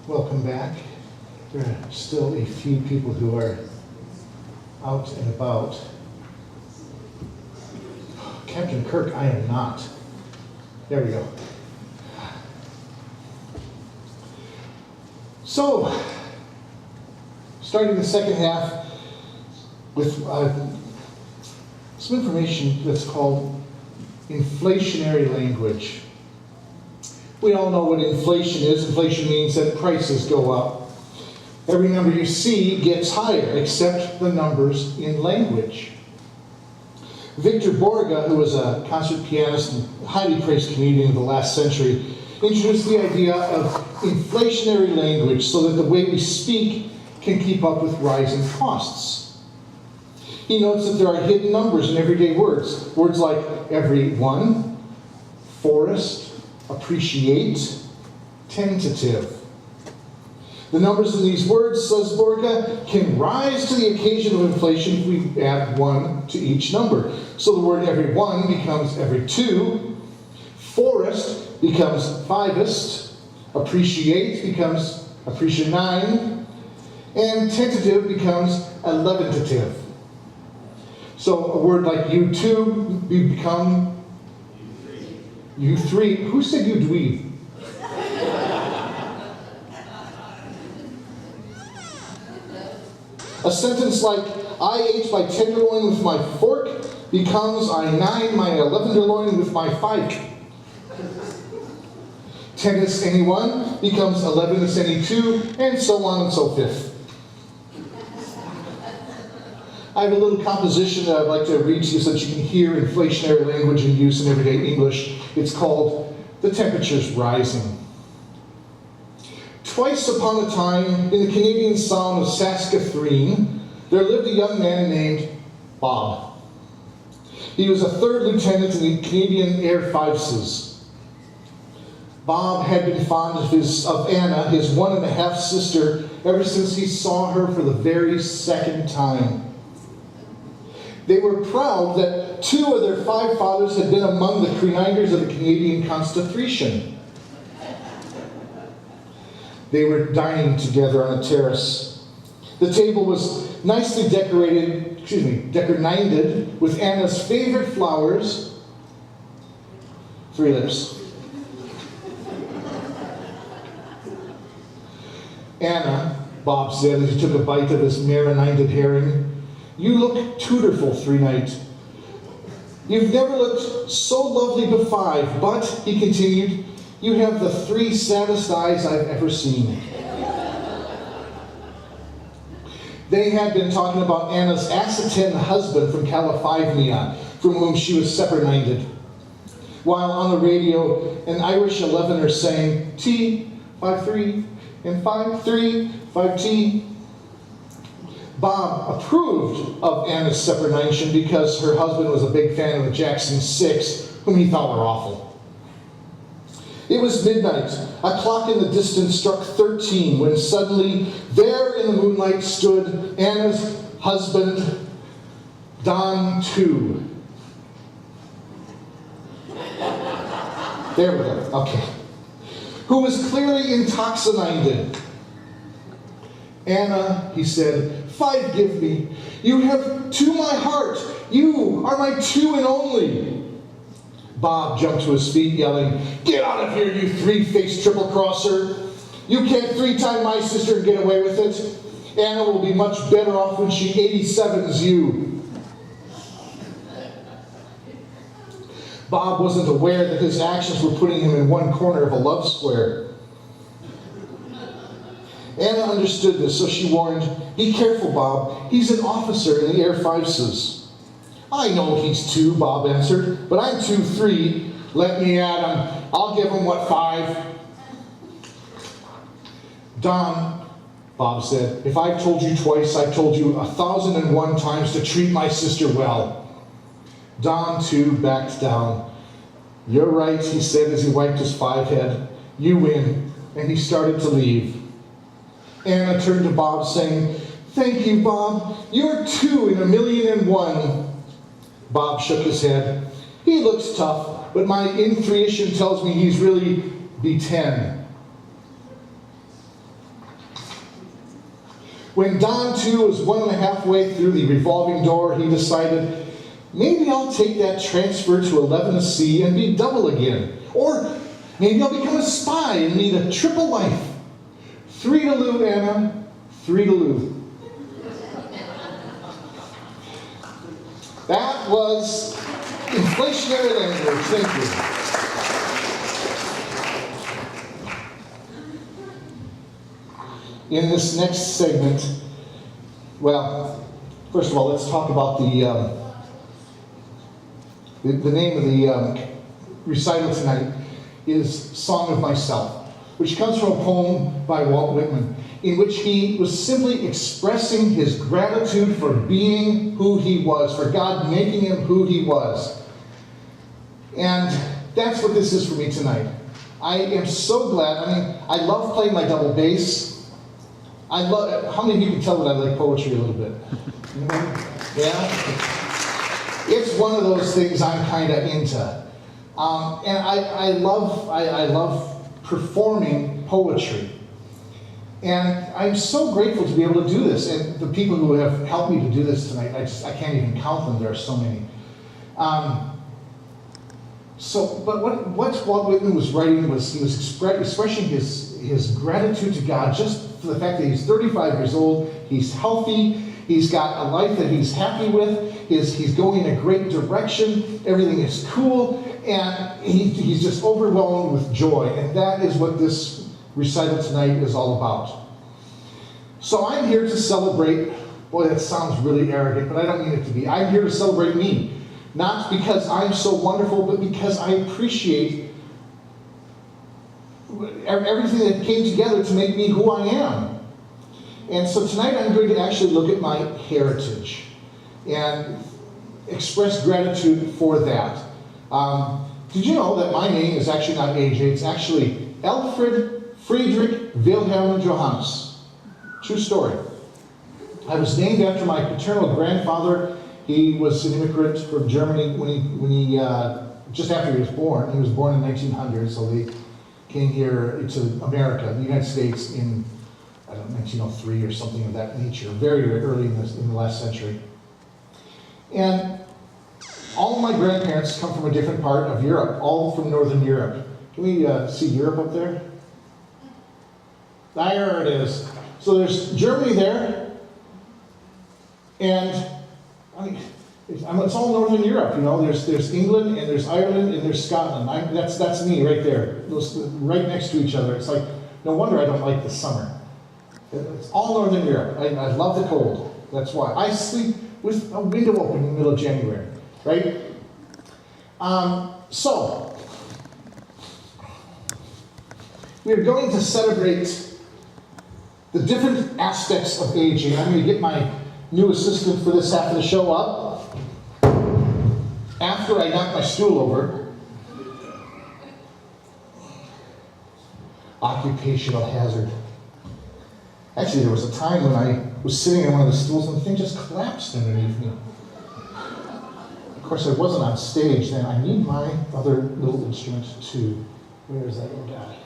Welcome back. There are still a few people who are out and about. Captain Kirk, I am not. There we go. So, starting the second half with some information that's called inflationary language. We all know what inflation is. Inflation means that prices go up. Every number you see gets higher, except the numbers in language. Victor Borge, who was a concert pianist and highly praised Canadian of the last century, introduced the idea of inflationary language so that the way we speak can keep up with rising costs. He notes that there are hidden numbers in everyday words. Words like everyone, forest, appreciate, tentative. The numbers in these words, says Borge, can rise to the occasion of inflation if we add one to each number. So the word every one becomes every two, forest becomes fivest, appreciate becomes appreciate-nine, and tentative becomes eleventative. So a word like you two become you three. Who said you dweeb? A sentence like, I ate my tenderloin with my fork becomes, I gnawed my 11-loin with my fike. Tennis anyone becomes 11 any two, and so on and so forth. I have a little composition that I'd like to read to you so that you can hear inflationary language in use in everyday English. It's called The Temperature's Rising. Twice upon a time, in the Canadian sound of Saskatchewan, there lived a young man named Bob. He was a third lieutenant in the Canadian Air Forces. Bob had been fond of Anna, his 1.5 sister, ever since he saw her for the very second time. They were proud that 2 of their 5 fathers had been among the creators of the Canadian Constitution. They were dining together on a terrace. The table was nicely decorated with Anna's favorite flowers. 3 lips. Anna, Bob said as he took a bite of his marinated herring, you look tutorful 3 night. You've never looked so lovely before, but, he continued, you have the 3 saddest eyes I've ever seen. They had been talking about Anna's Assatin husband from California, from whom she was separated. While on the radio, an Irish 11er sang T, 5-3, and 5-3, 5T. Bob approved of Anna's separation because her husband was a big fan of the Jackson 6, whom he thought were awful. It was midnight. A clock in the distance struck 13 when suddenly, there in the moonlight stood Anna's husband, Don 2. There we go. Okay. Who was clearly intoxicated. Anna, he said, 5 give me. You have to my heart. You are my 2 and only. Bob jumped to his feet, yelling, get out of here, you 3-faced triple-crosser. You can't 3-time my sister and get away with it. Anna will be much better off when she 87s you. Bob wasn't aware that his actions were putting him in one corner of a love square. Anna understood this, so she warned, be careful, Bob. He's an officer in the Air Forces. I know he's 2, Bob answered, but I'm 2-3. Let me at him. I'll give him, 5? Don, Bob said, if I've told you twice, I've told you 1,001 times to treat my sister well. Don, too, backed down. You're right, he said as he wiped his 5 head. You win. And he started to leave. Anna turned to Bob, saying, thank you, Bob. You're 2 in 1,000,001. Bob shook his head. He looks tough, but my intuition tells me he's really be 10. When Don, too, was 1.5 way through the revolving door, he decided, maybe I'll take that transfer to 11C and be double again. Or maybe I'll become a spy and lead a triple life. 3 to Lou, Anna. 3 to Lou. That was inflationary language. Thank you. In this next segment, well, first of all, let's talk about the name of the recital tonight is Song of Myself, which comes from a poem by Walt Whitman, in which he was simply expressing his gratitude for being who he was, for God making him who he was. And that's what this is for me tonight. I am so glad. I mean, I love playing my double bass. I love. How many of you can tell that I like poetry a little bit? Yeah? It's one of those things I'm kind of into. And I love performing poetry. And I'm so grateful to be able to do this. And the people who have helped me to do this tonight, I can't even count them. There are so many. But what Walt Whitman was writing was he was expressing his gratitude to God just for the fact that he's 35 years old, he's healthy, he's got a life that he's happy with, he's going in a great direction, everything is cool, and he's just overwhelmed with joy. And that is what this recital tonight is all about. So I'm here to celebrate, boy, that sounds really arrogant, but I don't mean it to be. I'm here to celebrate me. Not because I'm so wonderful, but because I appreciate everything that came together to make me who I am. And so tonight I'm going to actually look at my heritage and express gratitude for that. Did you know that my name is actually not AJ, it's actually Alfred Friedrich Wilhelm Johannes. True story. I was named after my paternal grandfather. He was an immigrant from Germany when he just after he was born. He was born in 1900, so they came here to America, the United States, in, I don't know, 1903 or something of that nature, very, very early in the last century. And all of my grandparents come from a different part of Europe, all from Northern Europe. Can we see Europe up there? There it is. So there's Germany there, and I mean, it's all Northern Europe, you know. There's England, and there's Ireland, and there's Scotland. That's me right there. Those right next to each other. It's like, no wonder I don't like the summer. It's all Northern Europe. I love the cold. That's why. I sleep with a window open in the middle of January, right? So, we're going to celebrate the different aspects of aging. I'm going to get my new assistant for this half of the show up after I knock my stool over. Occupational hazard. Actually, there was a time when I was sitting on one of the stools and the thing just collapsed underneath me. Of course, I wasn't on stage then. I need my other little instrument too. Where is that little guy?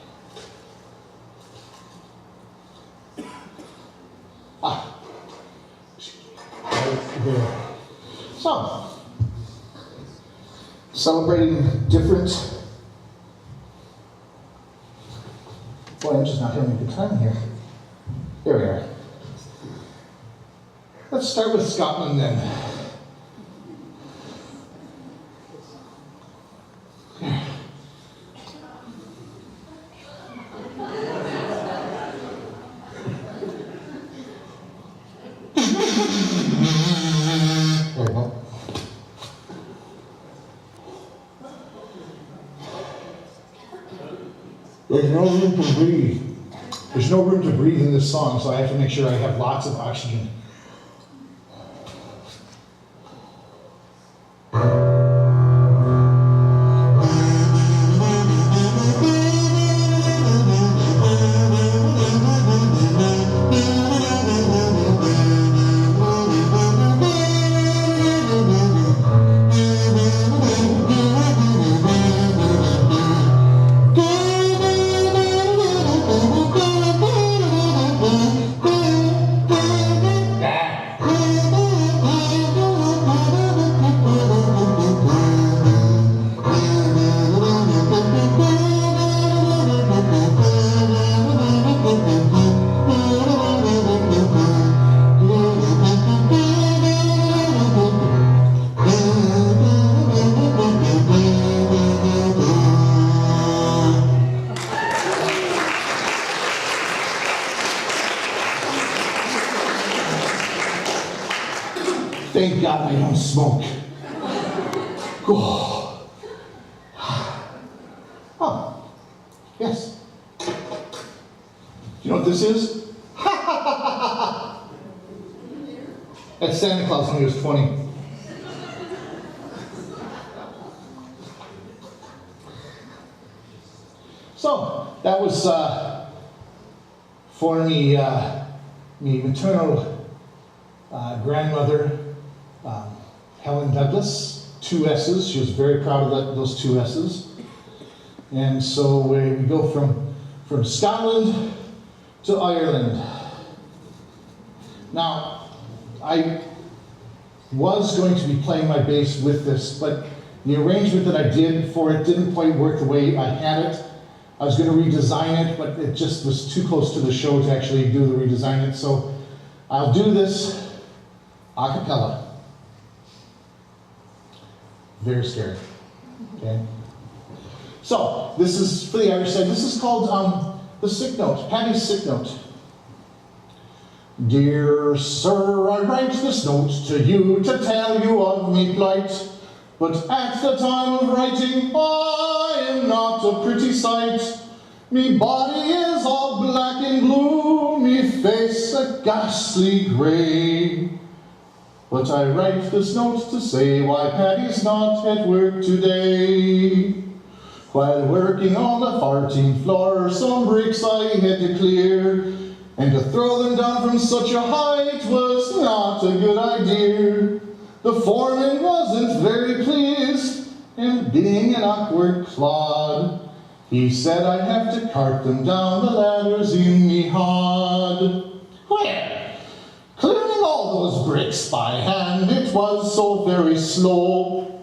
Right there. So, celebrating different. Boy, I'm just not having a good time here. There we are. Let's start with Scotland then. There's no room to breathe. There's no room to breathe in this song, so I have to make sure I have lots of oxygen. Thank God I don't smoke. Oh, yes. You know what this is? That's Santa Claus when he was 20. So, that was for me, me maternal grandmother, Helen Douglas, 2 S's. She was very proud of those 2 S's. And so we go from Scotland to Ireland. Now, I was going to be playing my bass with this, but the arrangement that I did for it didn't quite work the way I had it. I was going to redesign it, but it just was too close to the show to actually do the redesign it. So I'll do this a cappella. Very scary. Okay. So this is for the Irish side. This is called the sick note, Paddy's sick note. Dear sir, I write this note to you to tell you of me plight. But at the time of writing, I am not a pretty sight. Me body is all black and blue, me face a ghastly grey. But I write this note to say why Paddy's not at work today. While working on the 14th floor, some bricks I had to clear, and to throw them down from such a height was not a good idea. The foreman wasn't very pleased, and being an awkward clod, he said I'd have to cart them down the ladders in me hod. Well, clearing all those bricks by hand, it was so very slow.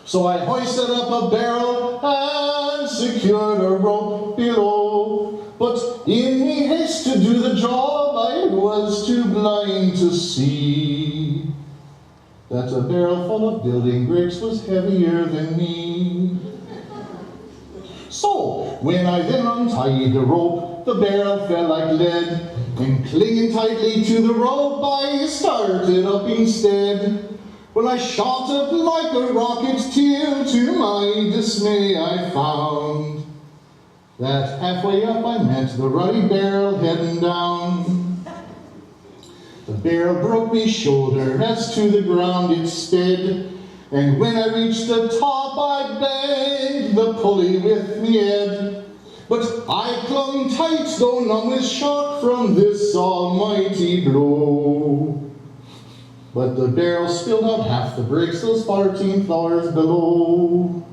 So I hoisted up a barrel and secured a rope below. But in me haste to do the job, I was too blind to see that a barrel full of building bricks was heavier than me. So, when I then untied the rope, the barrel fell like lead, and clinging tightly to the rope, I started up instead. When I shot up like a rocket till, to my dismay I found that halfway up I met the ruddy barrel heading down. The barrel broke me shoulder, as to the ground it sped, and when I reached the top I banged the pulley with me head. But I clung tight, though numb with shock from this almighty blow. But the barrel spilled out half the bricks, those 14 floors below.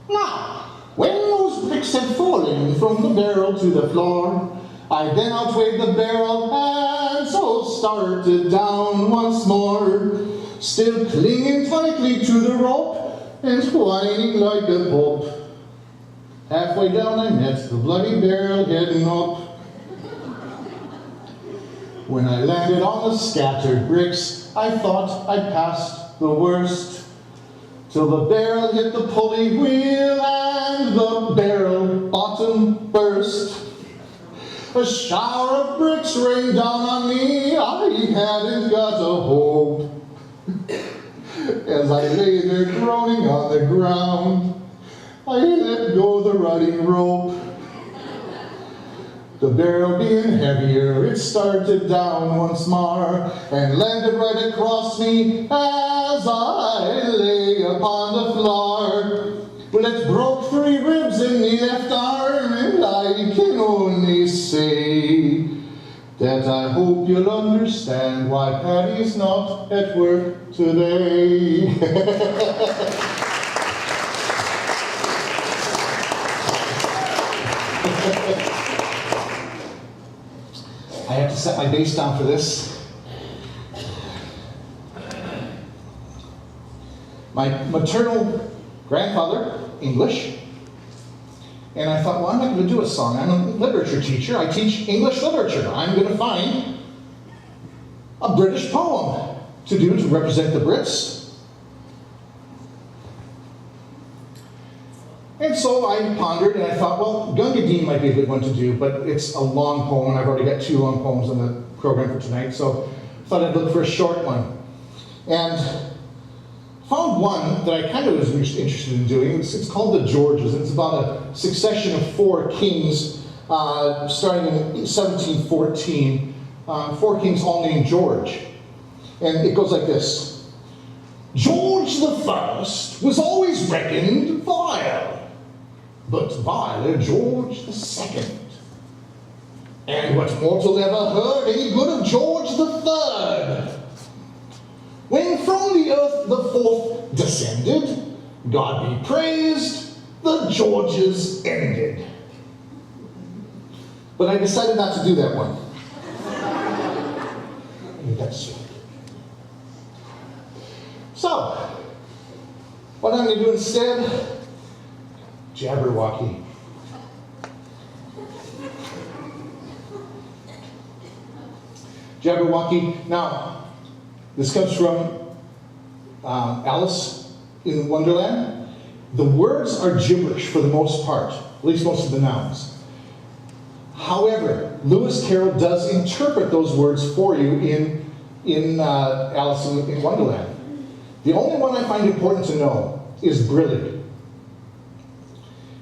Now, when those bricks had fallen from the barrel to the floor, I then outweighed the barrel and so started down once more, still clinging tightly to the rope and whining like a pup. Halfway down I met the bloody barrel heading up. When I landed on the scattered bricks, I thought I'd passed the worst, till the barrel hit the pulley wheel and the barrel bottom burst. A shower of bricks rained down on me, I hadn't got a hope. As I lay there groaning on the ground, I let go the rotting rope. The barrel being heavier, it started down once more and landed right across me as I lay upon the floor. Well, it broke 3 ribs in me left arm, and I can only say that I hope you'll understand why Paddy's not at work today. I have to set my bass down for this. My maternal grandfather, English, and I thought, well, I'm not going to do a song. I'm a literature teacher. I teach English literature. I'm going to find a British poem to do to represent the Brits. And so I pondered and I thought, well, Gunga Din might be a good one to do, but it's a long poem. I've already got 2 long poems on the program for tonight, so I thought I'd look for a short one. And found one that I kind of was interested in doing. It's called the Georges, and it's about a succession of 4 kings starting in 1714. 4 kings all named George. And it goes like this. George the First was always reckoned vile, but viler George the Second. And what mortal ever heard any good of George the Third? When from the earth the fourth descended, God be praised, the Georges ended. But I decided not to do that one. That's it. So, what I'm going to do instead, Jabberwocky. Jabberwocky. Now, this comes from Alice in Wonderland. The words are gibberish for the most part, at least most of the nouns. However, Lewis Carroll does interpret those words for you in Alice in Wonderland. The only one I find important to know is brillig.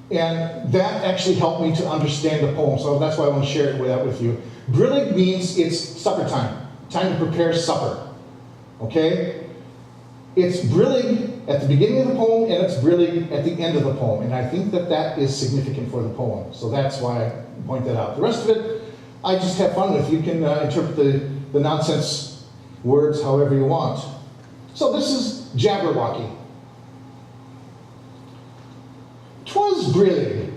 And that actually helped me to understand the poem, so that's why I want to share that with you. Brillig means it's supper time, time to prepare supper. Okay? It's brillig at the beginning of the poem, and it's brillig at the end of the poem. And I think that that is significant for the poem. So that's why I point that out. The rest of it, I just have fun with. You can interpret the nonsense words however you want. So this is Jabberwocky. 'Twas brillig,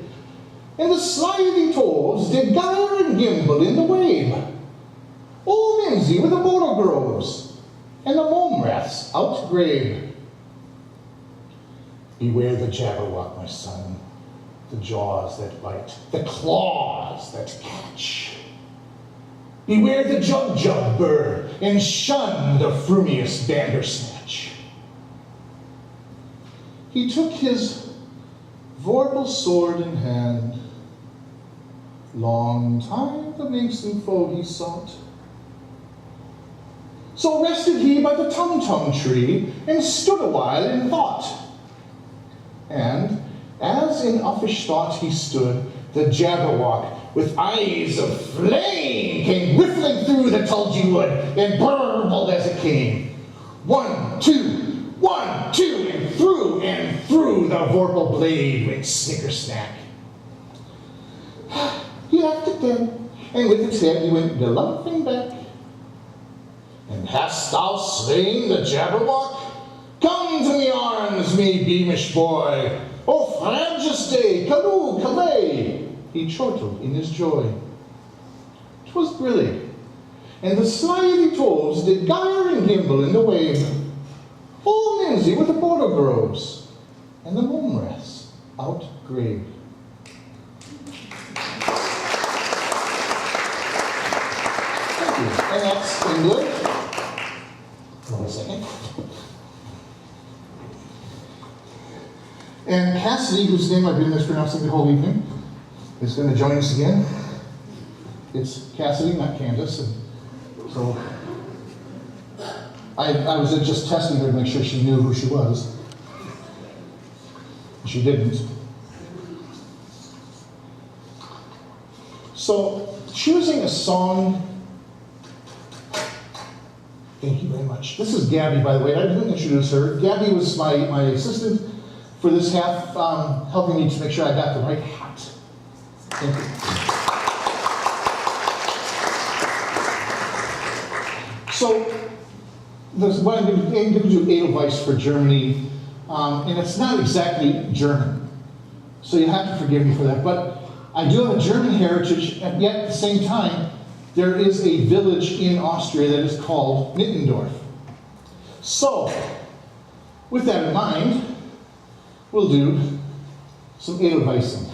and the slithy toves did gyre and gimble in the wabe. Old Mimsy with the myrtle groves, and the momraths outgrabe. Beware the Jabberwock, my son, the jaws that bite, the claws that catch. Beware the Jug bird, and shun the frumious Bandersnatch. He took his vorpal sword in hand. Long time the minxen foe he sought. So rested he by the tum-tum tree, and stood awhile in thought. And, as in uffish thought he stood, the Jabberwock, with eyes of flame, came whiffling through the tulgey wood, and burbled as it came. 1, 2, 1, 2, and through the vorpal blade went snicker-snack. He left it then, and with its head he went galumphing back. And hast thou slain the Jabberwock? Come to me arms, me beamish boy. O Frangiste, Callooh, Calais! He chortled in his joy. 'Twas brillig, and the slithy toves did gyre and gimble in the wabe. Old Mimsy with the border groves, and the momraths outgrabe. Thank you. And that's English. Hold on a second. And Cassidy, whose name I've been mispronouncing the whole evening, is going to join us again. It's Cassidy, not Candace. And so I was just testing her to make sure she knew who she was. She didn't. So, choosing a song. Thank you very much. This is Gabby, by the way. I didn't introduce her. Gabby was my assistant for this half, helping me to make sure I got the right hat. Thank you. So, what I'm going to do Edelweiss for Germany, and it's not exactly German. So you have to forgive me for that. But I do have a German heritage, and yet at the same time, there is a village in Austria that is called Mittendorf. So, with that in mind, we'll do some Edelweissing.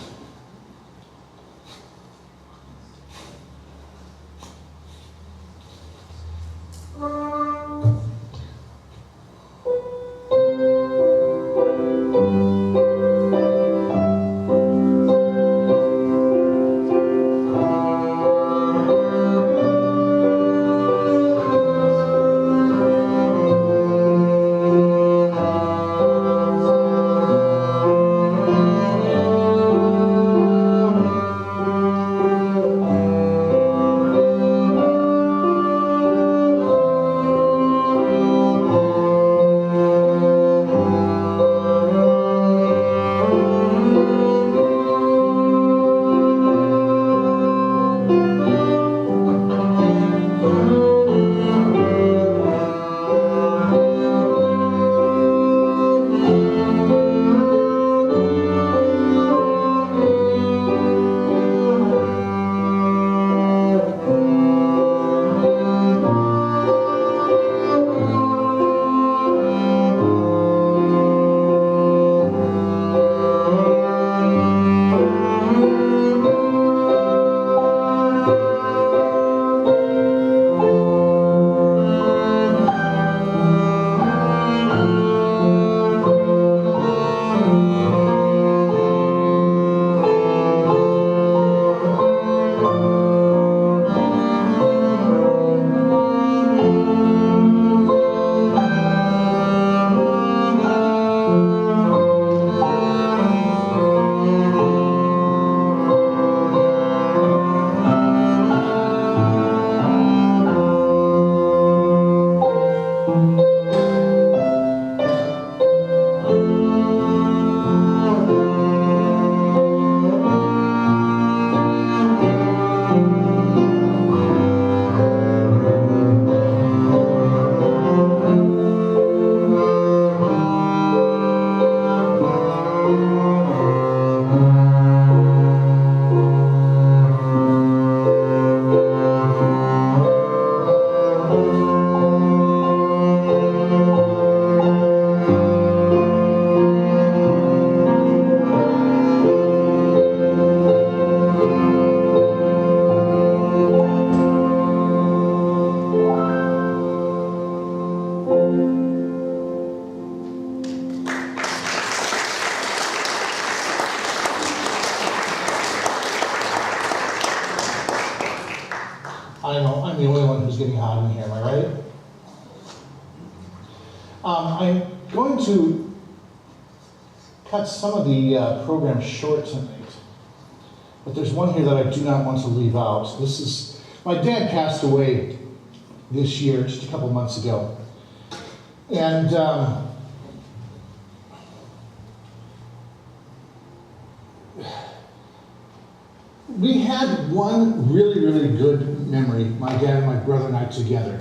I know, I'm the only one who's getting hot in here, am I right? I'm going to cut some of the program short tonight. But there's one here that I do not want to leave out. This is, my dad passed away this year, just a couple months ago. And we had one really, really good memory, my dad and my brother and I together.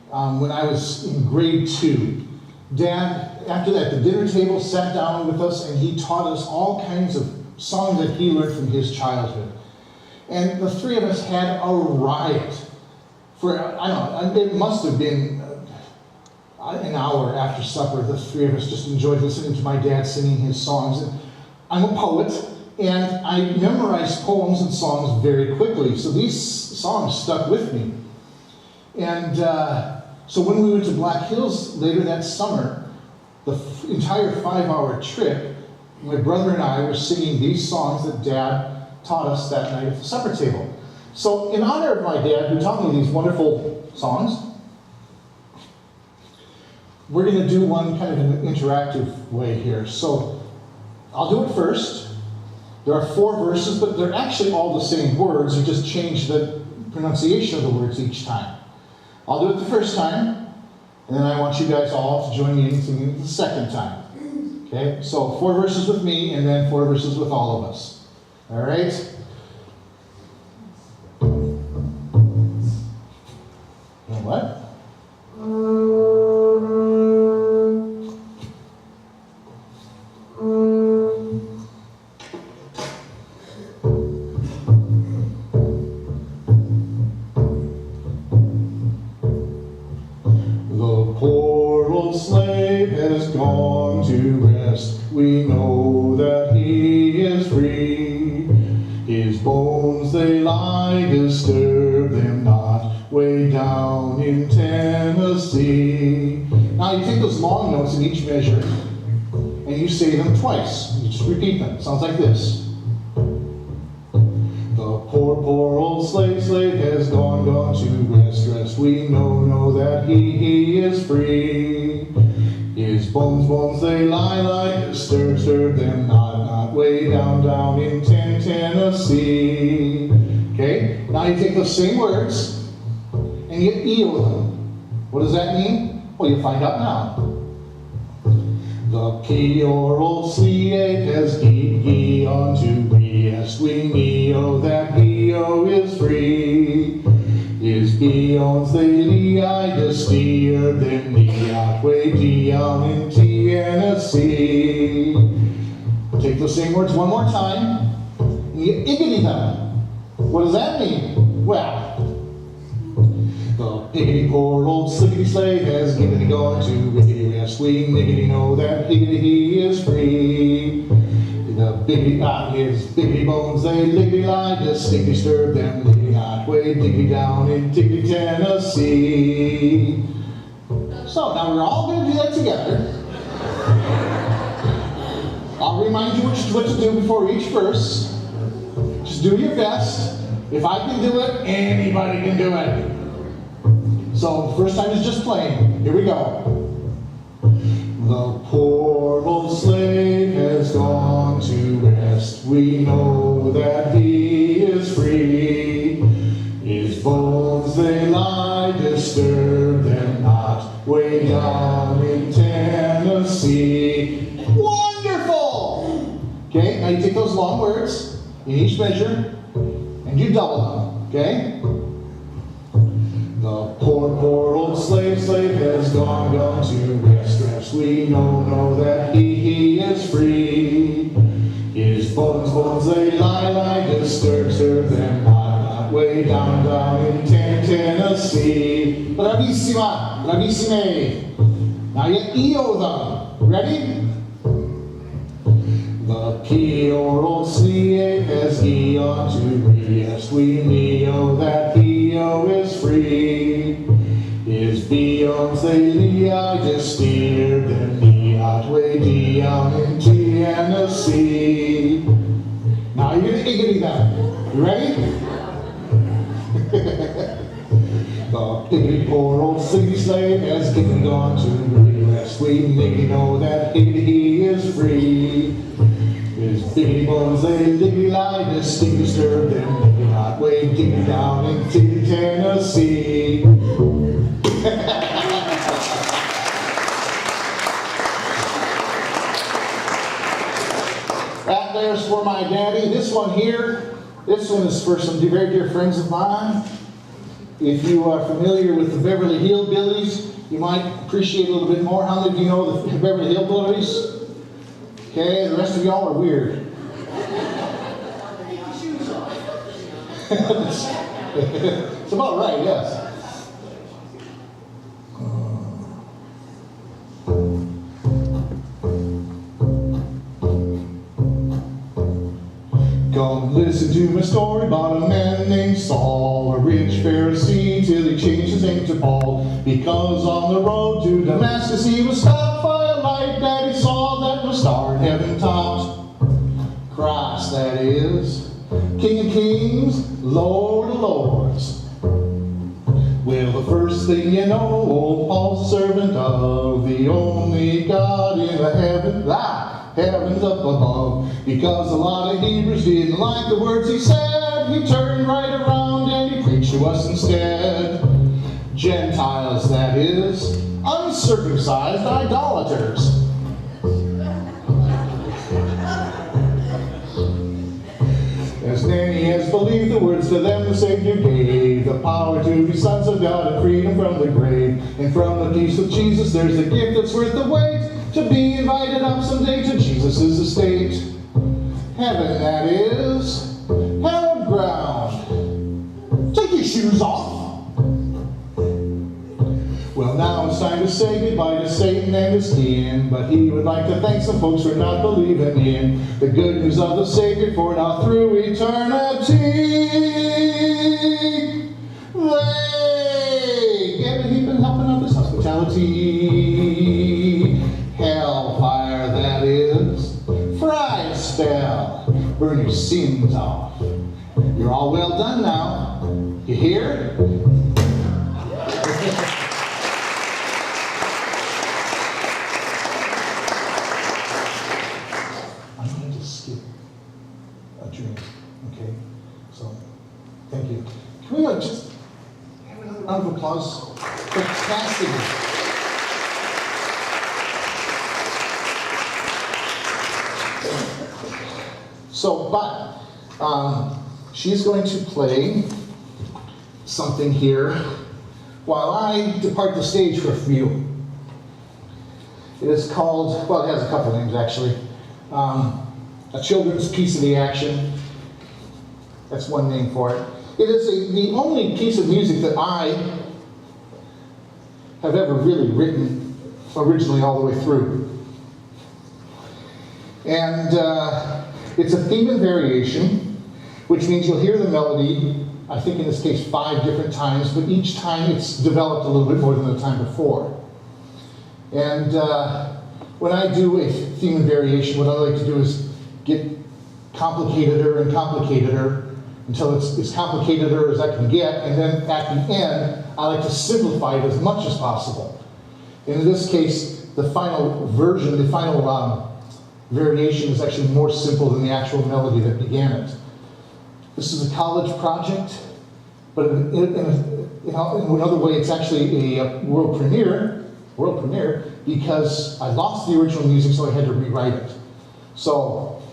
When I was in grade 2, Dad, after that, the dinner table sat down with us and he taught us all kinds of songs that he learned from his childhood. And the three of us had a riot for, I don't know, it must have been an hour after supper. The three of us just enjoyed listening to my dad singing his songs. And I'm a poet, and I memorized poems and songs very quickly, so these songs stuck with me. And so when we went to Black Hills later that summer, the entire 5-hour trip, my brother and I were singing these songs that Dad taught us that night at the supper table. So in honor of my dad, who taught me these wonderful songs, we're going to do one kind of an interactive way here. So I'll do it first. There are 4 verses, but they're actually all the same words. You just change the pronunciation of the words each time. I'll do it the first time, and then I want you guys all to join me in singing it the second time. Okay, so 4 verses with me, and then 4 verses with all of us. All right? You know what? The poor old slave has gone to rest. We know that he is free. His bones they lie, disturb them not, way down in Tennessee. Now you take those long notes in each measure and you say them twice. You just repeat them. It sounds like this. The poor old slave has gone to rest. We know that he is free. His bones they lie, disturb them not, way down in Tennessee. Okay, now you take those same words and you eel them. What does that mean? Well, you'll find out now. The poor old slave has gone to rest. We know that he is free. His bones they lie, disturb them not, way down in Tennessee. Take those same words one more time, and you iggity them. What does that mean? Well, the piggity poor old slickety slave has gone to rest. We niggity know that he is free. The his biggity bones they liggity lie, disturb them not, way diggity down in Diggity, Tennessee. So now we're all going to do that together. I'll remind you what to do before each verse. Just do your best. If I can do it, anybody can do it. So first time is just plain. Here we go. The poor old slave has gone to rest. We know that he is free. His bones they lie, disturb them not, way down in Tennessee. Wonderful! Okay, now you take those long words in each measure and you double them, okay? The poor old slave has gone to rest. We know that he is free. His bones they lie, disturb them not, way down in Tennessee. Bravissime. Now you EO them. Ready? The poor old slave has gone to rest. We know that he is free. His bones they lie, disturb them not, way down in Tennessee. Now you're going to iggity them. You ready? the piggy, poor old city slave has given gone to the rest. We may know that he is free. His biggity bones they diggity lie, this sting disturb them, they cannot wait, digging down into Tennessee. That there's for my daddy. This one here, this one is for some very dear friends of mine. If you are familiar with the Beverly Hillbillies, you might appreciate a little bit more. How many of you know the Beverly Hillbillies? Okay, the rest of y'all are weird. It's about right, yes. Come listen to my story about a man named Saul, a rich Pharisee, till he changed his name to Paul. Because on the road to Damascus he was stopped by a light that he saw that no star in heaven topped. Christ, that is, King of Kings, Lord of Lords. Well, the first thing you know, old Paul's a servant of the only God in the heavens up above. Because a lot of Hebrews didn't like the words he said, he turned right around and he preached to us instead. Gentiles, that is, uncircumcised idolaters. As many as believe the words to them the Savior gave, the power to be sons of God and freedom from the grave. And from the peace of Jesus there's a gift that's worth the wait, to be invited up someday to Jesus' estate. Heaven, that is, hallowed ground. Take your shoes off. Well, now it's time to say goodbye to Satan and his kin, but he would like to thank some folks for not believing in the good news of the Savior, for now through eternity they get a heaping helping of his hospitality. Hellfire, that is, fry a spell, burn your sins off. You're all well done now. You hear? Okay, so thank you. Can we just have another round of applause for Cassidy? So, but she's going to play something here while I depart the stage for a few. It is called, well, it has a couple names actually. A children's piece of the action. That's one name for it. It is the only piece of music that I have ever really written originally all the way through. And it's a theme and variation, which means you'll hear the melody, I think in this case 5 different times, but each time it's developed a little bit more than the time before. And when I do a theme and variation, what I like to do is get complicateder and complicateder until it's as complicateder as I can get, and then at the end, I like to simplify it as much as possible. And in this case, the final version, the final variation is actually more simple than the actual melody that began it. This is a college project, but in another way, it's actually a world premiere, because I lost the original music, so I had to rewrite it. So,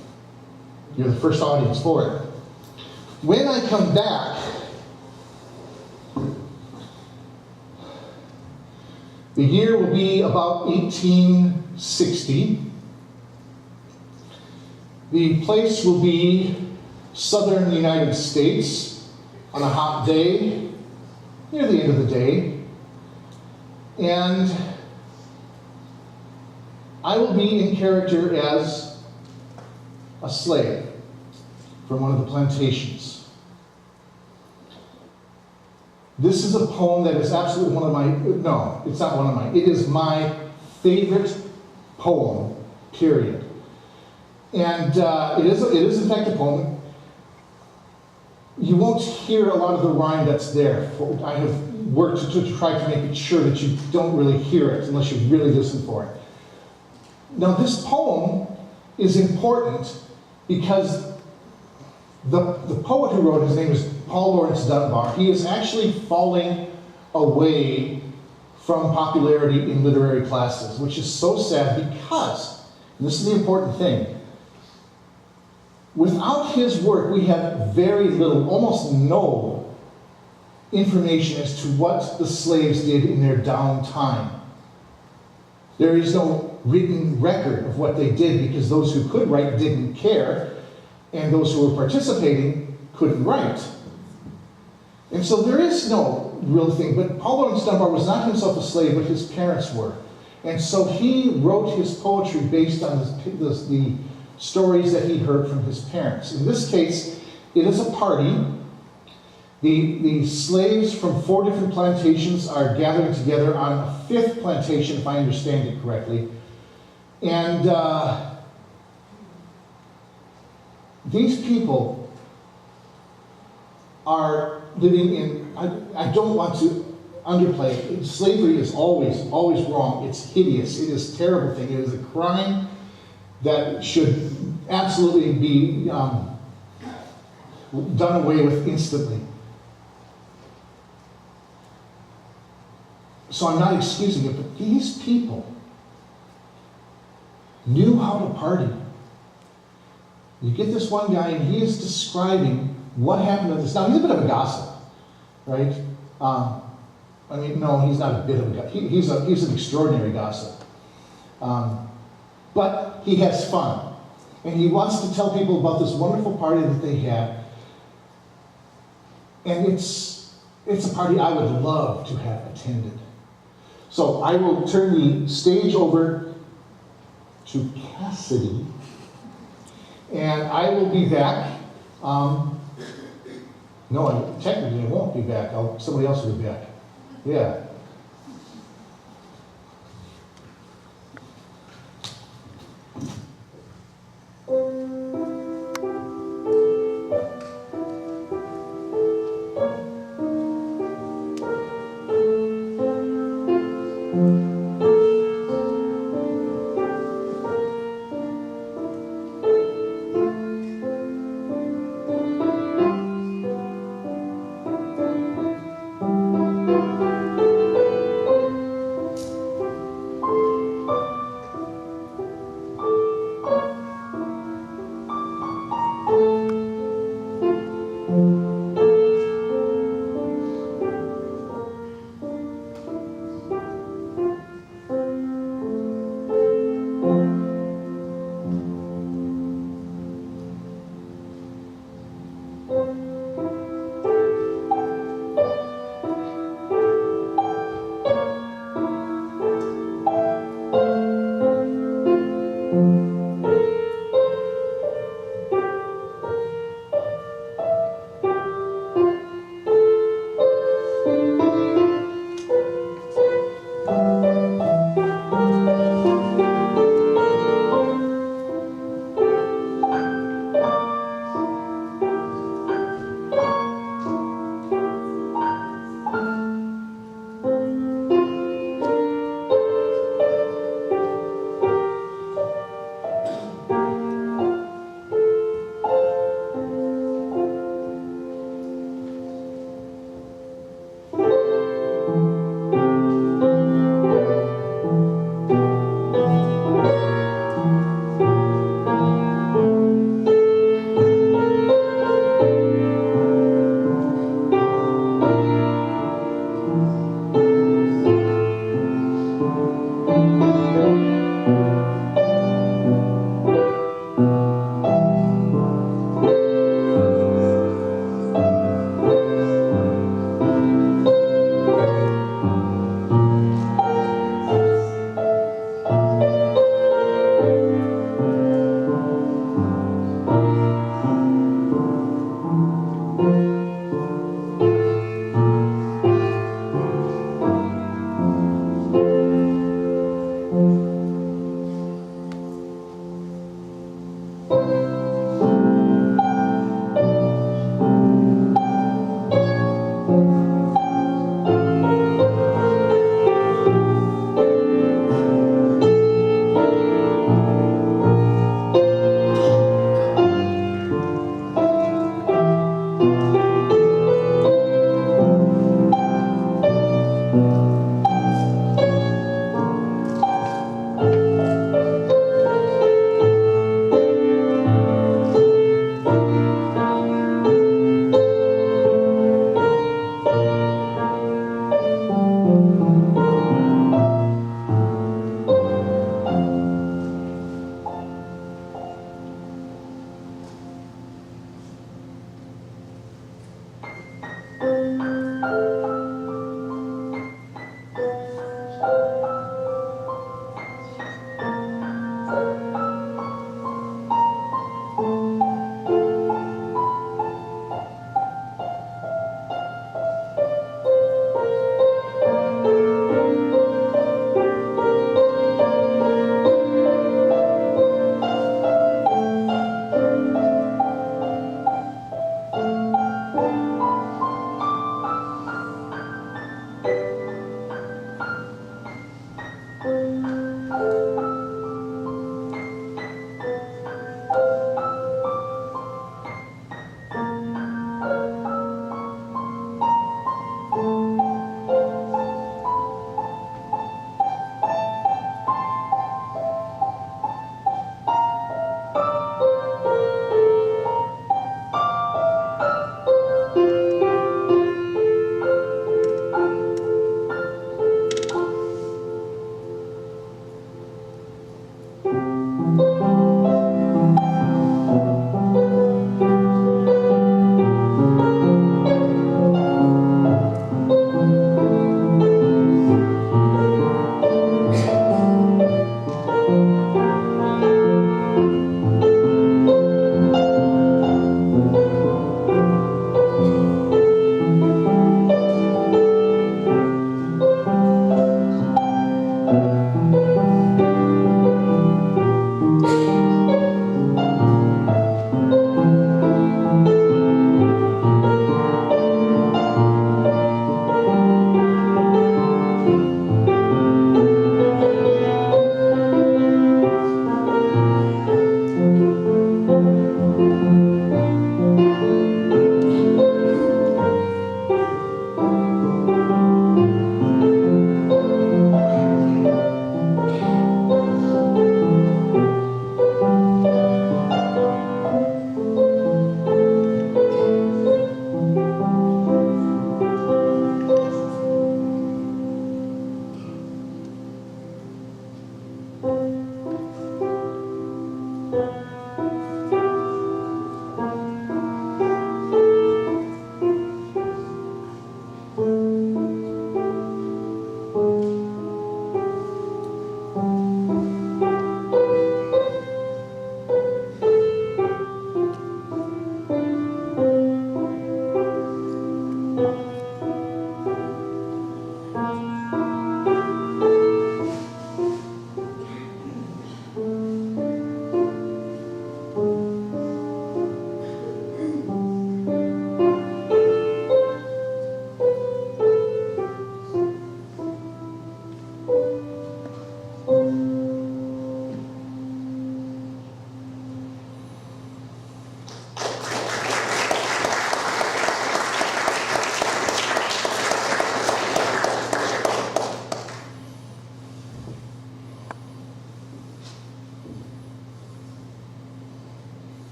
you're the first audience for it. When I come back, the year will be about 1860. The place will be southern United States on a hot day, near the end of the day. And I will be in character as a slave from one of the plantations. This is a poem that is absolutely one of my, no, it's not one of mine. It is my favorite poem, period. And it is in fact a poem. You won't hear a lot of the rhyme that's there. I have work to try to make it sure that you don't really hear it unless you really listen for it. Now, this poem is important because the poet who wrote, his name is Paul Laurence Dunbar. He is actually falling away from popularity in literary classes, which is so sad because, and this is the important thing, without his work, we have very little, almost no information as to what the slaves did in their downtime. There is no written record of what they did because those who could write didn't care, and those who were participating couldn't write. And so there is no real thing, but Paul Laurence Dunbar was not himself a slave, but his parents were. And so he wrote his poetry based on the stories that he heard from his parents. In this case, it is a party. The slaves from 4 different plantations are gathering together on a 5th plantation, if I understand it correctly. And these people are living in, I don't want to underplay it. Slavery is always wrong. It's hideous. It is a terrible thing. It is a crime that should absolutely be done away with instantly. So I'm not excusing it, but these people knew how to party. You get this one guy, and he is describing what happened to this. Now, he's a bit of a gossip, right? I mean, no, he's not a bit of a gossip. He's an extraordinary gossip. But he has fun. And he wants to tell people about this wonderful party that they had. And it's a party I would love to have attended. So I will turn the stage over to Cassidy. And I will be back. No, technically I won't be back. Somebody else will be back. Yeah.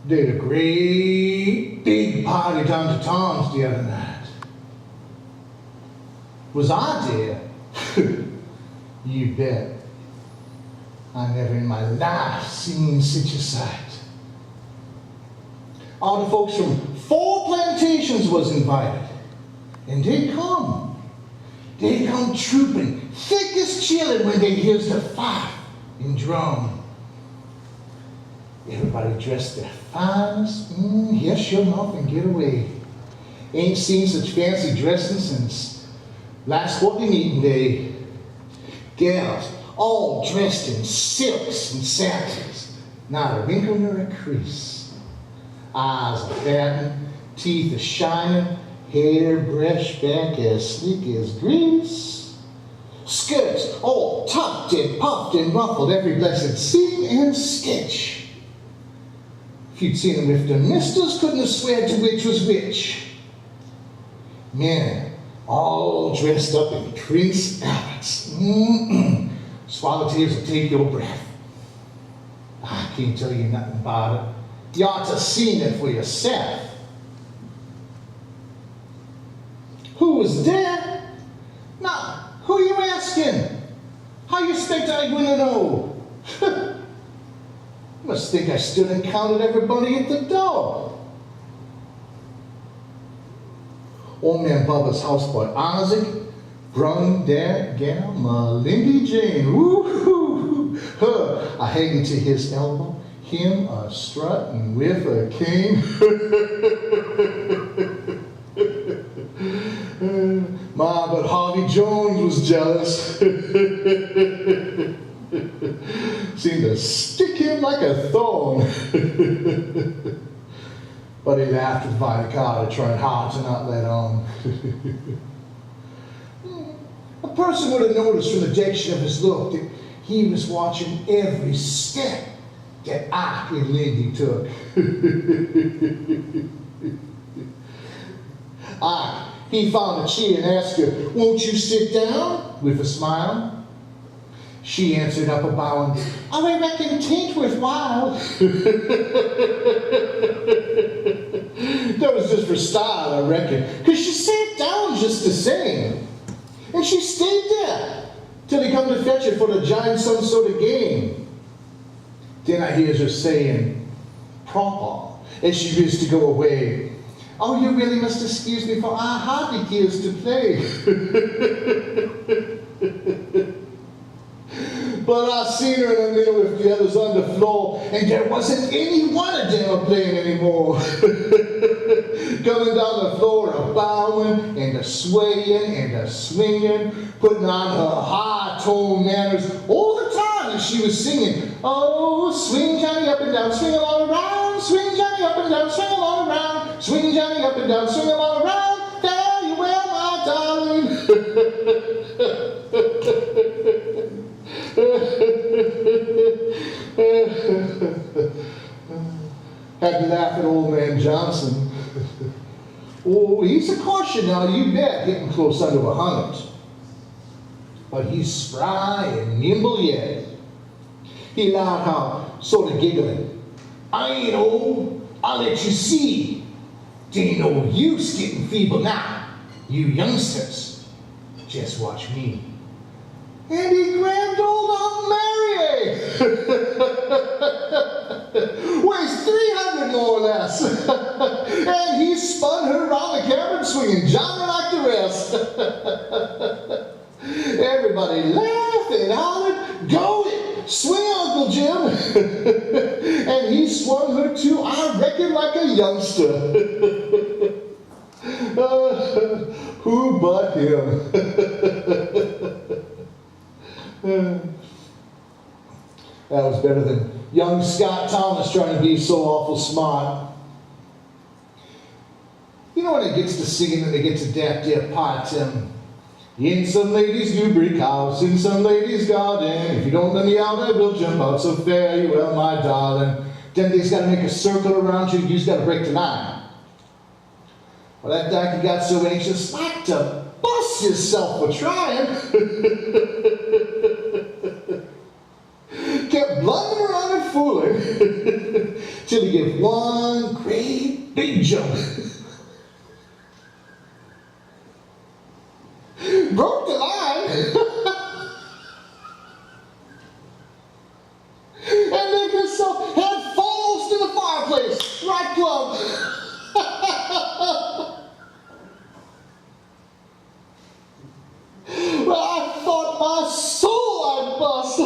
Did a great big party down to Tom's the other night. Was I there? You bet. I never in my life seen such a sight. All the folks from 4 plantations was invited. And they come. They come trooping, thick as chillin' when they hears the fife and drum. Everybody dressed their finest. Yes, sure enough, and get away. Ain't seen such fancy dressing since last working eating day. Gals all dressed in silks and satins, not a wrinkle nor a crease. Eyes are batting, teeth are shining, hair brushed back as sleek as grease. Skirts all tucked and puffed and ruffled, every blessed seam and stitch. If you'd seen them with their misters, couldn't have swear to which was which. Men, all dressed up in Prince Alberts. Swallowtails will take your breath. I can't tell you nothing about it. You ought to have seen it for yourself. Who was there? Now, who you asking? How you expect I gonna know? Must think I stood and counted everybody at the door. Old man Bubba's houseboy Isaac brung that gal Melindy Jane. Woo-hoo! Her a hanging to his elbow, him a strutting with a cane. Ma, but Harvey Jones was jealous. Seemed to stick him like a thorn. But he laughed with Vita Carter, trying hard to not let on. A person would have noticed from the direction of his look that he was watching every step that Ike and Lindy took. Ike, he found a chair and asked her, "Won't you sit down?" with a smile. She answered up a bowing, "Oh, I reckon 'tain't worthwhile." That was just for style, I reckon, because she sat down just the same. And she stayed there till he come to fetch her for to join some sort of game. Then I hears her saying, proper, as she used to go away, "Oh, you really must excuse me, for I hardly cares to play." But I seen her in the middle with the others on the floor, and there wasn't any one of them playing anymore. Coming down the floor, a bowing and a swaying and a swinging, putting on her high-tone manners all the time as she was singing. "Oh, swing Johnny up and down, swing him all around, swing Johnny up and down, swing him all around, swing Johnny up and down, swing him all around, there you are, my darling." Had to laugh at old man Johnson. Oh, he's a caution now, you bet, getting close under 100. But he's spry and nimble yet. He allowed how, sort of giggling, "I ain't old, I'll let you see. Ain't no use getting feeble now, you youngsters. Just watch me." And he grabbed old Aunt Mary. Weighs 300 more or less. And he spun her around the cabin swinging, Johnny like the rest. Everybody laughed and hollered, "Go it! Swing, Uncle Jim!" And he swung her too, I reckon, like a youngster. Who but him? That was better than young Scott Thomas trying to be so awful smart. You know when it gets to singing and they get to that there part, "In some lady's new brick house, in some lady's garden, if you don't let me out, I will jump out, so fare you well, my darling." Then they's got to make a circle around you, you've got to break the line. Well, that darky got so anxious, like to bust yourself for trying. Kept to give one great big jump. Broke the line. And then himself head falls to the fireplace. Right plumb. Well, I thought my soul I'd bust.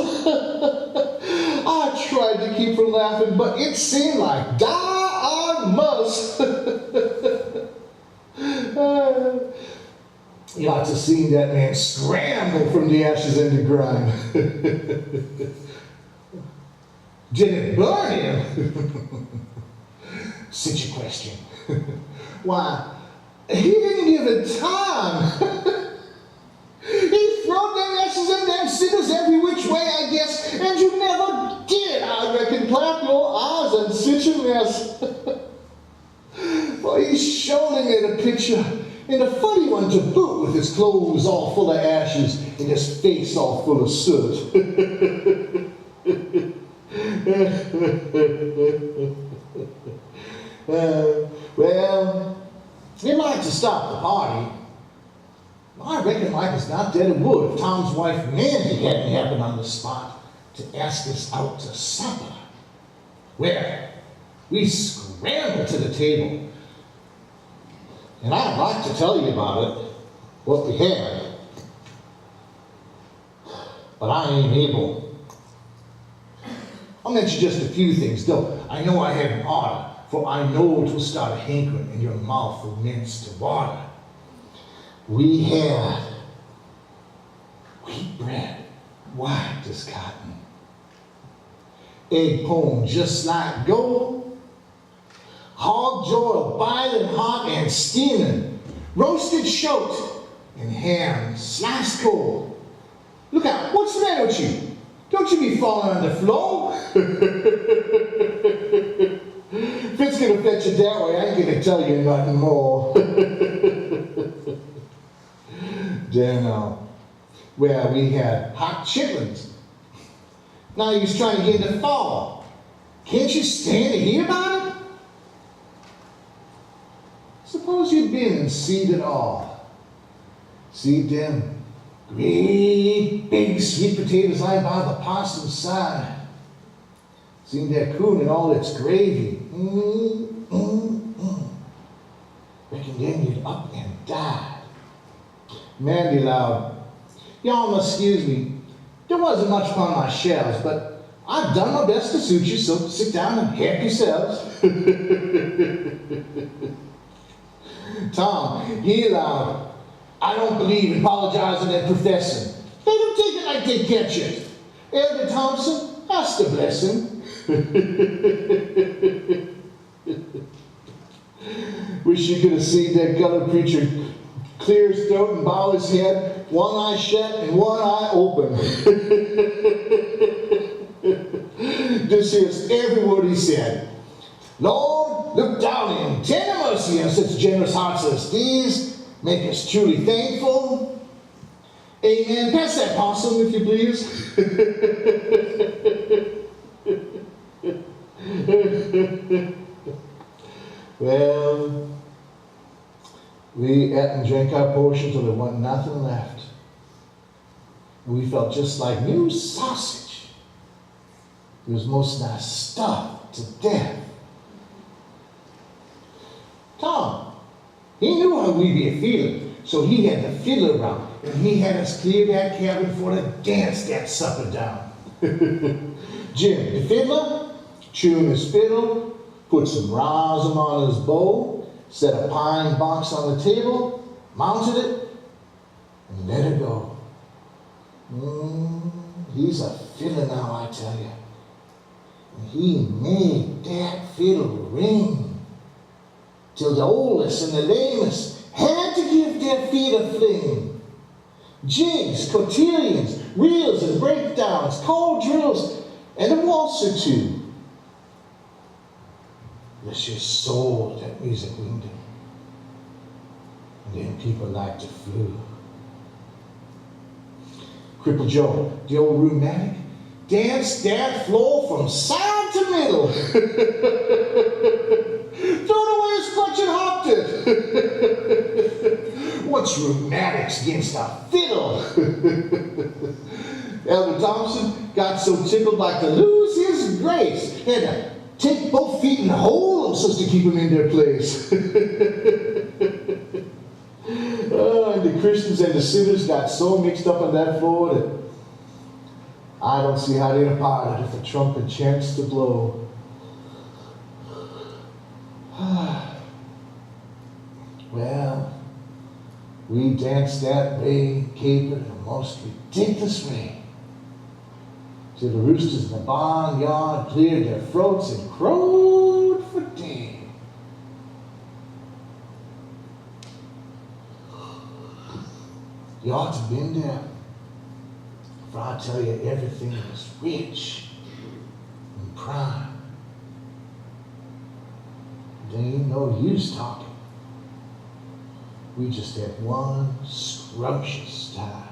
I tried to keep from laughing, but it seemed like die I must. You ought to see that man scramble from the ashes into grime. Did it burn him? Such a question. Why, he didn't give it time. He threw them ashes and them cinders every which way, I guess, and you never did, I reckon, clap your eyes and such a mess. Well, he surely made a picture, and a funny one to boot, with his clothes all full of ashes and his face all full of soot. Well, he'd like to stop the party. I reckon like as not that it would if Tom's wife Mandy hadn't happened on the spot to ask us out to supper. Well, we scrambled to the table. And I'd like to tell you about it, what we had. But I ain't able. I'll mention just a few things, though I know I haven't oughta, for I know 'twill start a hankering and your mouth will mince to water. We had wheat bread, white as cotton, egg pone just like gold, hog jowl boiling hot and steaming, roasted shoat, and ham sliced cold. Look out, what's the matter with you? Don't you be falling on the floor. If it's going to fetch you that way, I ain't going to tell you nothing more. Then, well, we had hot chitlins. Now he's trying to get in the fall. Can't you stand to hear about it? Suppose you'd been and seen it all. See them great big sweet potatoes lying by the parson's side. Seen that coon and all its gravy. Reckon then you'd up and die. Mandy loud, y'all must excuse me. There wasn't much upon my shelves, but I've done my best to suit you, so sit down and help yourselves. Tom, he loud, I don't believe in apologizing and professing. They don't take it like they catch it. Elder Thompson, that's the blessing. Wish you could have seen that gutter preacher clear his throat and bow his head, one eye shut and one eye open. This here's every word he said. Lord, look down in tender mercy on such generous hearts as these. Make us truly thankful. Amen. Pass that possum, if you please. Well, we ate and drank our portion till there wasn't nothing left. And we felt just like new sausage. It was most nice stuffed to death. Tom, he knew how we'd be a-feeling, so he had the fiddler around, and he had us clear that cabin for to dance that supper down. Jim, the fiddler, chewing his fiddle, put some rosin on his bow, set a pine box on the table, mounted it, and let it go. He's a fiddler now, I tell you. And he made that fiddle ring till the oldest and the lamest had to give their feet a fling. Jigs, cotillions, reels and breakdowns, cold drills, and a waltz or two. Bless your soul, that music winged him. And then people like the flu. Cripple Joe, the old rheumatic, danced that floor from side right to middle. Throw it away as much and hopped it. What's rheumatics against a fiddle? Elder Thompson got so tickled like to lose his grace. He had to take both feet and hold them so as to keep them in their place. And the Christians and the sinners got so mixed up on that floor that I don't see how they'd have parted if the trumpet chanced to blow. Well, we danced that way, capered in a most ridiculous way, till the roosters in the barnyard cleared their throats and crowed for day. You ought to have been there, for I tell you, everything was rich and prime. There ain't no use talking. We just had one scrumptious time.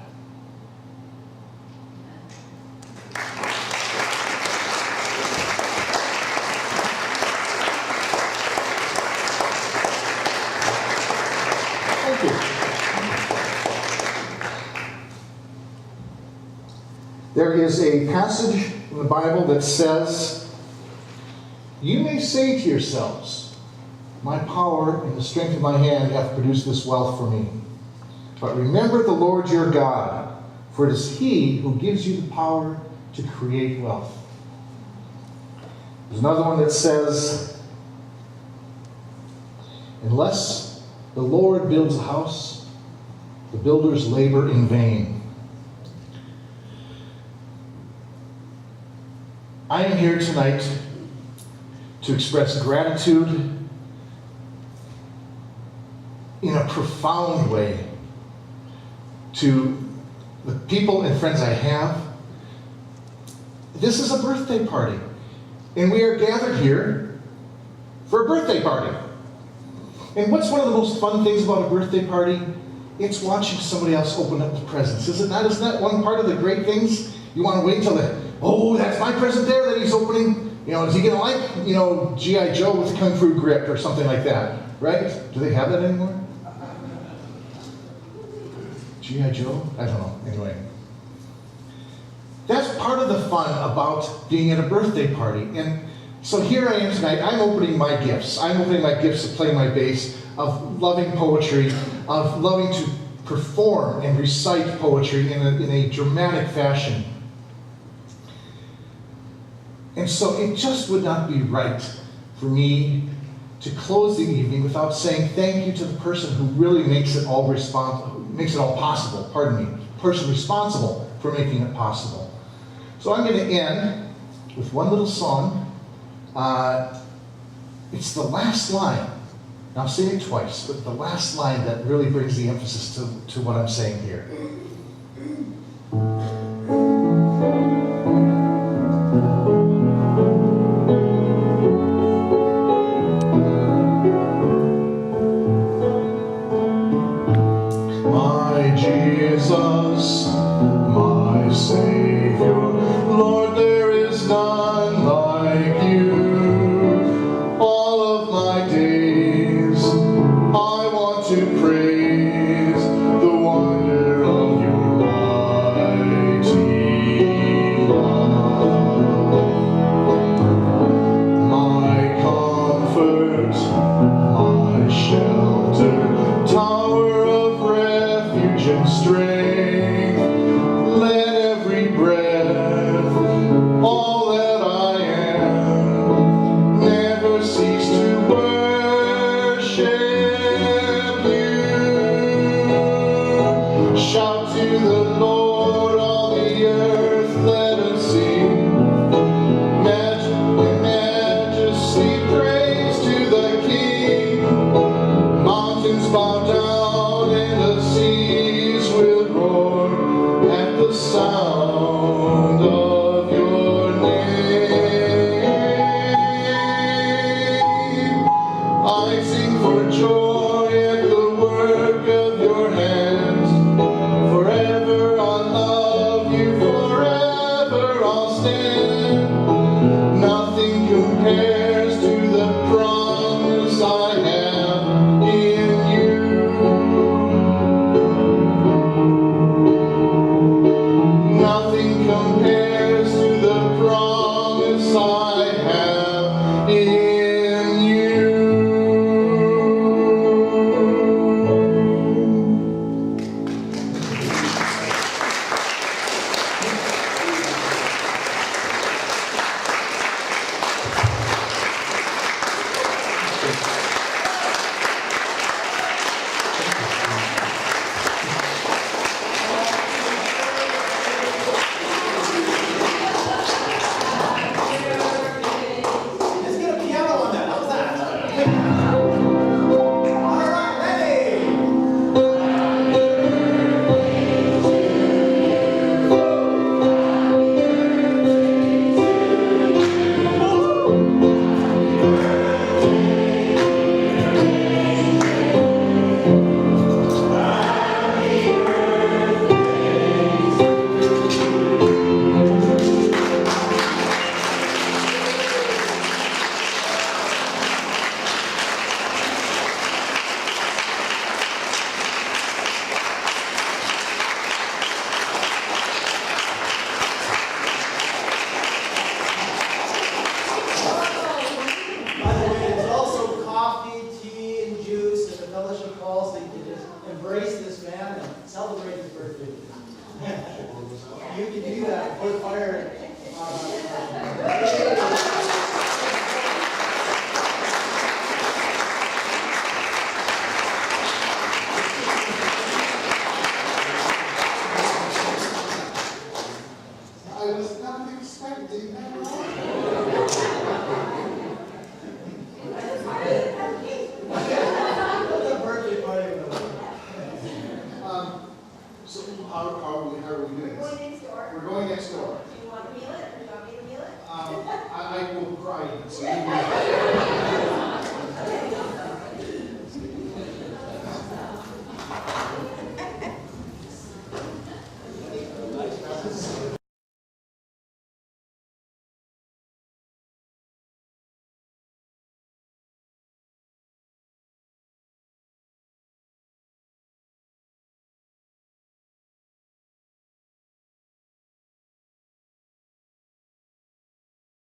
Thank you. There is a passage in the Bible that says, "You may say to yourselves, my power and the strength of my hand have produced this wealth for me. But remember the Lord your God, for it is He who gives you the power to create wealth." There's another one that says, "Unless the Lord builds a house, the builders labor in vain." I am here tonight to express gratitude in a profound way to the people and friends I have. This is a birthday party, and we are gathered here for a birthday party. And what's one of the most fun things about a birthday party? It's watching somebody else open up the presents. Is it not? Isn't that one part of the great things? You want to wait until that's my present there that he's opening. Is he going to like, G.I. Joe with a Kung Fu grip or something like that, right? Do they have that anymore? G.I. Joe? I don't know. Anyway. That's part of the fun about being at a birthday party. And so here I am tonight. I'm opening my gifts. I'm opening my gifts to play my bass, of loving poetry, of loving to perform and recite poetry in a dramatic fashion. And so it just would not be right for me to close the evening without saying thank you to the person who really makes it all possible, person responsible for making it possible. So I'm going to end with one little song. It's the last line. I'll say it twice, but the last line that really brings the emphasis to what I'm saying here. Jesus, my Savior, Lord, there is none like you. All of my days, I want to praise the wonder of your mighty love. My comfort, my shelter, tower of refuge and strength. Let every breath, all that I am, never cease to worship you. Shout to the Lord, all the earth, let us sing. Majesty, praise to the King. Mountains bow down and the seas will roar at the sound of your name. I sing for joy at the work of your hands. Forever I'll love you, forever I'll stand. Nothing that. Put fire. I was not expecting that. What's a birthday party? So how are we doing We're this? going next door. We're going next door. Do you want to meal it, or do you want me to meal it? I will cry. So you